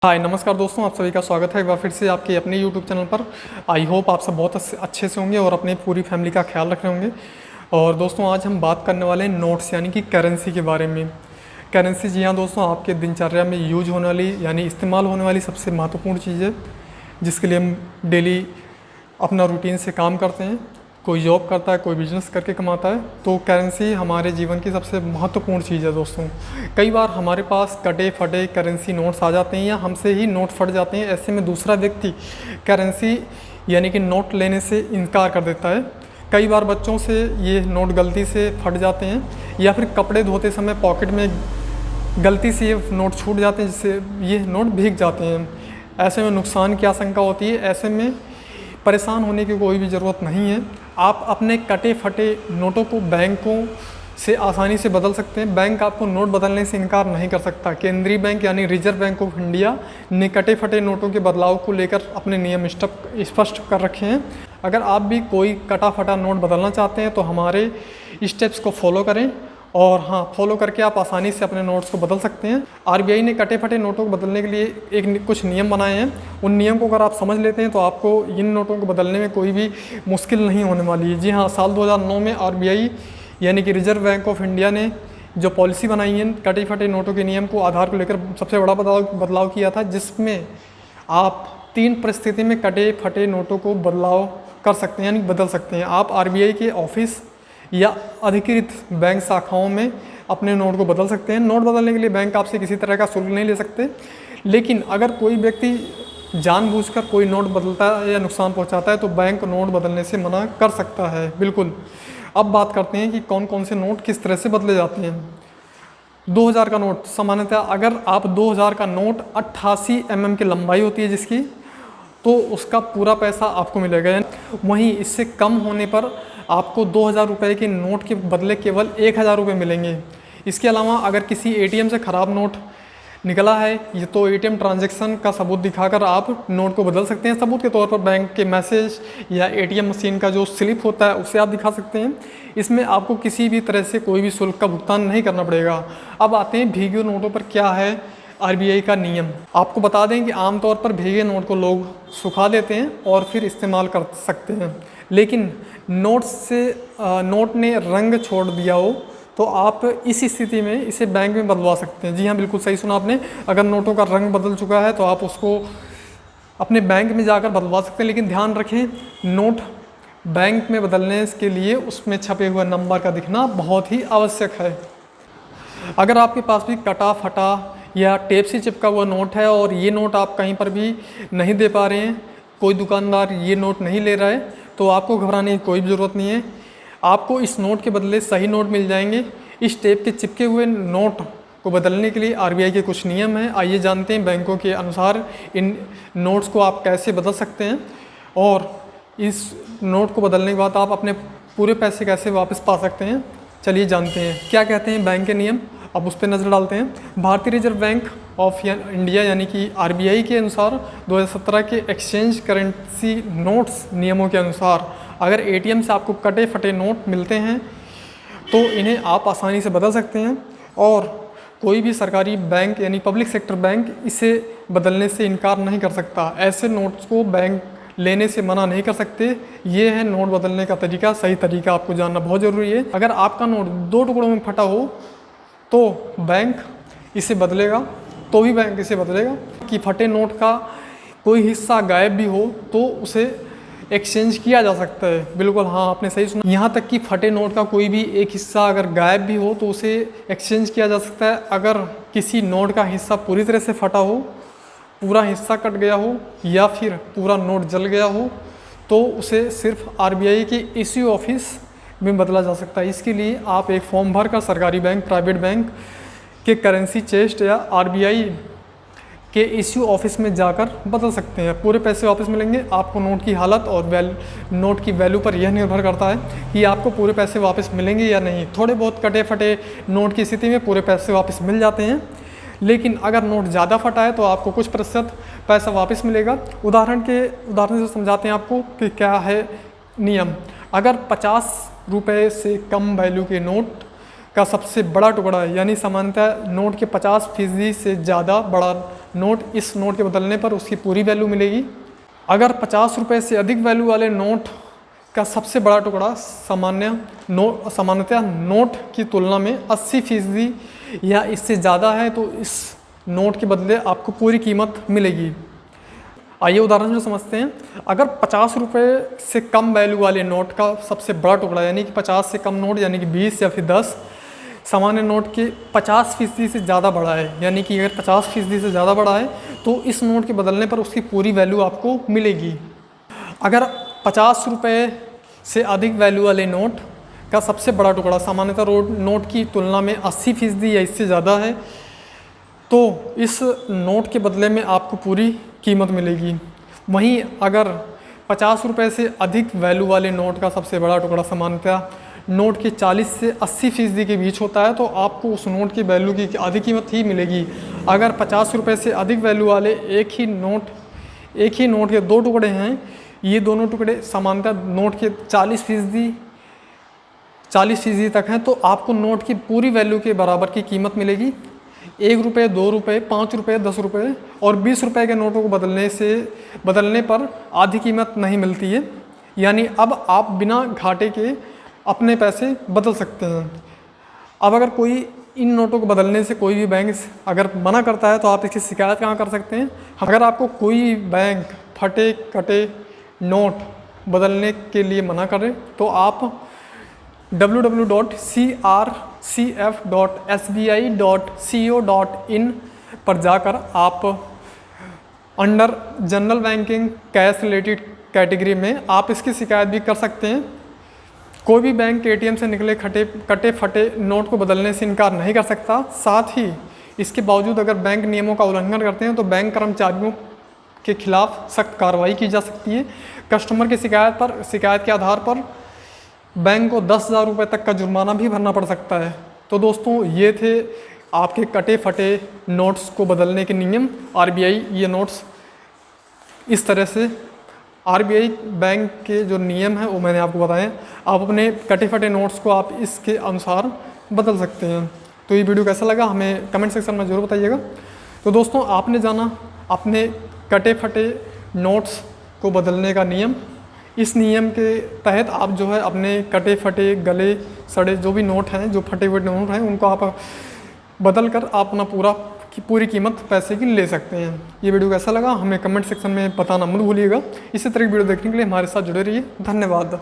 हाय नमस्कार दोस्तों, आप सभी का स्वागत है एक बार फिर से आपके अपने यूट्यूब चैनल पर। आई होप आप सब बहुत अच्छे से होंगे और अपनी पूरी फैमिली का ख्याल रख रहे होंगे। और दोस्तों आज हम बात करने वाले हैं नोट्स यानी कि करेंसी के बारे में। करेंसी, जी हाँ दोस्तों, आपके दिनचर्या में यूज होने वाली यानी इस्तेमाल होने वाली सबसे महत्वपूर्ण चीज़ है, जिसके लिए हम डेली अपना रूटीन से काम करते हैं। कोई जॉब करता है, कोई बिजनेस करके कमाता है, तो करेंसी हमारे जीवन की सबसे महत्वपूर्ण चीज़ है दोस्तों। कई बार हमारे पास कटे फटे करेंसी नोट्स आ जाते हैं या हमसे ही नोट फट जाते हैं। ऐसे में दूसरा व्यक्ति करेंसी यानी कि नोट लेने से इनकार कर देता है। कई बार बच्चों से ये नोट गलती से फट जाते हैं या फिर कपड़े धोते समय पॉकेट में गलती से ये नोट छूट जाते हैं, जिससे ये नोट भीग जाते हैं। ऐसे में नुकसान की आशंका होती है। ऐसे में परेशान होने की कोई भी ज़रूरत नहीं है। आप अपने कटे फटे नोटों को बैंकों से आसानी से बदल सकते हैं। बैंक आपको नोट बदलने से इनकार नहीं कर सकता। केंद्रीय बैंक यानी रिजर्व बैंक ऑफ इंडिया ने कटे फटे नोटों के बदलाव को लेकर अपने नियम स्पष्ट कर रखे हैं। अगर आप भी कोई कटा फटा नोट बदलना चाहते हैं तो हमारे स्टेप्स को फॉलो करें, और हाँ, फॉलो करके आप आसानी से अपने नोट्स को बदल सकते हैं। आरबीआई ने कटे फटे नोटों को बदलने के लिए कुछ नियम बनाए हैं। उन नियम को अगर आप समझ लेते हैं तो आपको इन नोटों को बदलने में कोई भी मुश्किल नहीं होने वाली है। जी हाँ, साल 2009 में आरबीआई यानी कि रिजर्व बैंक ऑफ इंडिया ने जो पॉलिसी बनाई है कटे फटे नोटों के नियम को आधार को लेकर सबसे बड़ा बदलाव किया था, जिसमें आप 3 परिस्थिति में कटे फटे नोटों को बदलाव कर सकते हैं यानी बदल सकते हैं। आप आरबीआई के ऑफिस या अधिकृत बैंक शाखाओं में अपने नोट को बदल सकते हैं। नोट बदलने के लिए बैंक आपसे किसी तरह का शुल्क नहीं ले सकते, लेकिन अगर कोई व्यक्ति जानबूझकर कोई नोट बदलता है या नुकसान पहुंचाता है तो बैंक नोट बदलने से मना कर सकता है। बिल्कुल। अब बात करते हैं कि कौन कौन से नोट किस तरह से बदले जाते हैं। 2000 का नोट सामान्यतः, अगर आप 2000 का नोट 88 mm की लंबाई होती है जिसकी, तो उसका पूरा पैसा आपको मिलेगा। वहीं इससे कम होने पर आपको 2000 रुपये के नोट के बदले केवल 1000 रुपये मिलेंगे। इसके अलावा अगर किसी एटीएम से ख़राब नोट निकला है ये तो एटीएम ट्रांजैक्शन का सबूत दिखाकर आप नोट को बदल सकते हैं। सबूत के तौर पर बैंक के मैसेज या एटीएम मशीन का जो स्लिप होता है उसे आप दिखा सकते हैं। इसमें आपको किसी भी तरह से कोई भी शुल्क का भुगतान नहीं करना पड़ेगा। अब आते हैं भीगे नोटों पर क्या है आरबीआई का नियम। आपको बता दें कि आमतौर पर भीगे नोट को लोग सुखा देते हैं और फिर इस्तेमाल कर सकते हैं, लेकिन नोट ने रंग छोड़ दिया हो तो आप इस स्थिति में इसे बैंक में बदलवा सकते हैं। जी हाँ, बिल्कुल सही सुना आपने। अगर नोटों का रंग बदल चुका है तो आप उसको अपने बैंक में जाकर बदलवा सकते हैं, लेकिन ध्यान रखें नोट बैंक में बदलने के लिए उसमें छपे हुए नंबर का दिखना बहुत ही आवश्यक है। अगर आपके पास भी कटा फटा या टेप से चिपका हुआ नोट है और ये नोट आप कहीं पर भी नहीं दे पा रहे हैं, कोई दुकानदार ये नोट नहीं ले रहा है, तो आपको घबराने की कोई भी ज़रूरत नहीं है। आपको इस नोट के बदले सही नोट मिल जाएंगे। इस टेप के चिपके हुए नोट को बदलने के लिए आरबीआई के कुछ नियम हैं। आइए जानते हैं बैंकों के अनुसार इन नोट्स को आप कैसे बदल सकते हैं, और इस नोट को बदलने के बाद आप अपने पूरे पैसे कैसे वापस पा सकते हैं। चलिए जानते हैं क्या कहते हैं बैंक के नियम। अब उस पर नज़र डालते हैं। भारतीय रिजर्व बैंक ऑफ इंडिया यानी कि आरबीआई के अनुसार 2017 के एक्सचेंज करेंसी नोट्स नियमों के अनुसार अगर एटीएम से आपको कटे फटे नोट मिलते हैं तो इन्हें आप आसानी से बदल सकते हैं, और कोई भी सरकारी बैंक यानी पब्लिक सेक्टर बैंक इसे बदलने से इनकार नहीं कर सकता। ऐसे नोट्स को बैंक लेने से मना नहीं कर सकते। ये है नोट बदलने का तरीका। सही तरीका आपको जानना बहुत ज़रूरी है। अगर आपका नोट 2 टुकड़ों में फटा हो तो बैंक इसे बदलेगा, तो भी बैंक इसे बदलेगा। कि फटे नोट का कोई हिस्सा गायब भी हो तो उसे एक्सचेंज किया जा सकता है। बिल्कुल हाँ, आपने सही सुना। यहाँ तक कि फटे नोट का कोई भी एक हिस्सा अगर गायब भी हो तो उसे एक्सचेंज किया जा सकता है। अगर किसी नोट का हिस्सा पूरी तरह से फटा हो, पूरा हिस्सा कट गया हो या फिर पूरा नोट जल गया हो, तो उसे सिर्फ आरबीआई के इश्यू ऑफिस में बदला जा सकता है। इसके लिए आप एक फॉर्म भरकर सरकारी बैंक, प्राइवेट बैंक के करेंसी चेस्ट या आरबीआई के इश्यू ऑफिस में जाकर बदल सकते हैं। पूरे पैसे वापस मिलेंगे। आपको नोट की हालत और नोट की वैल्यू पर यह निर्भर करता है कि आपको पूरे पैसे वापस मिलेंगे या नहीं। थोड़े बहुत कटे फटे नोट की स्थिति में पूरे पैसे वापस मिल जाते हैं, लेकिन अगर नोट ज़्यादा फटा है तो आपको कुछ प्रतिशत पैसा वापस मिलेगा। उदाहरण से समझाते हैं आपको कि क्या है नियम। अगर 50 रुपये से कम वैल्यू के नोट का सबसे बड़ा टुकड़ा है, यानी सामान्यतः नोट के 50% से ज़्यादा बड़ा नोट इस नोट के बदलने पर उसकी पूरी वैल्यू मिलेगी। अगर 50 रुपये से अधिक वैल्यू वाले नोट का सबसे बड़ा टुकड़ा सामान्यतः नोट की तुलना में 80% या इससे ज़्यादा है तो इस नोट के बदले आपको पूरी कीमत मिलेगी। आइए उदाहरण से समझते हैं। अगर 50 रुपये से कम वैल्यू वाले नोट का सबसे बड़ा टुकड़ा यानी कि 50 से कम नोट यानी कि 20 या फिर 10 सामान्य नोट के 50% से ज़्यादा बड़ा है, यानी कि अगर 50% से ज़्यादा बड़ा है तो इस नोट के बदलने पर उसकी पूरी वैल्यू आपको मिलेगी। अगर 50 रुपये से अधिक वैल्यू वाले नोट का सबसे बड़ा टुकड़ा सामान्यतः नोट की तुलना में 80% या इससे ज़्यादा है तो इस नोट के बदले में आपको पूरी कीमत मिलेगी। वहीं अगर 50 रुपये से अधिक वैल्यू वाले नोट का सबसे बड़ा टुकड़ा सामान्यतः नोट के 40 से 80% के बीच होता है तो आपको उस नोट की वैल्यू की आधी कीमत ही मिलेगी। अगर 50 रुपये से अधिक वैल्यू वाले एक ही नोट के दो टुकड़े हैं, ये दोनों टुकड़े सामान्यतः नोट के 40% तक हैं तो आपको नोट की पूरी वैल्यू के बराबर की कीमत मिलेगी। 1 रुपये, 2 रुपये, 5 रुपये, 10 रुपये और 20 रुपये के नोटों को बदलने पर आधी कीमत नहीं मिलती है, यानी अब आप बिना घाटे के अपने पैसे बदल सकते हैं। अब अगर कोई इन नोटों को बदलने से कोई भी बैंक अगर मना करता है तो आप इसकी शिकायत कहाँ कर सकते हैं। अगर आपको कोई बैंक फटे कटे नोट बदलने के लिए मना करे तो आप www.crcf.sbi.co.in पर जाकर आप under general banking cash related category में आप इसकी शिकायत भी कर सकते हैं। कोई भी बैंक एटीएम से निकले कटे फटे नोट को बदलने से इनकार नहीं कर सकता। साथ ही इसके बावजूद अगर बैंक नियमों का उल्लंघन करते हैं तो बैंक कर्मचारियों के खिलाफ सख्त कार्रवाई की जा सकती है। कस्टमर की शिकायत के आधार पर बैंक को 10,000 रुपये तक का जुर्माना भी भरना पड़ सकता है। तो दोस्तों ये थे आपके कटे फटे नोट्स को बदलने के नियम। आरबीआई ये नोट्स इस तरह से आरबीआई बैंक के जो नियम है वो मैंने आपको बताए। आप अपने कटे फटे नोट्स को आप इसके अनुसार बदल सकते हैं। तो ये वीडियो कैसा लगा हमें कमेंट सेक्शन में ज़रूर बताइएगा। तो दोस्तों आपने जाना अपने कटे फटे नोट्स को बदलने का नियम। इस नियम के तहत आप जो है अपने कटे फटे गले सड़े जो भी नोट हैं, जो फटे हुए नोट हैं, उनको आप बदल कर आप अपना पूरी कीमत पैसे की ले सकते हैं। ये वीडियो कैसा लगा हमें कमेंट सेक्शन में बताना मत भूलिएगा। इसी तरह की वीडियो देखने के लिए हमारे साथ जुड़े रहिए। धन्यवाद।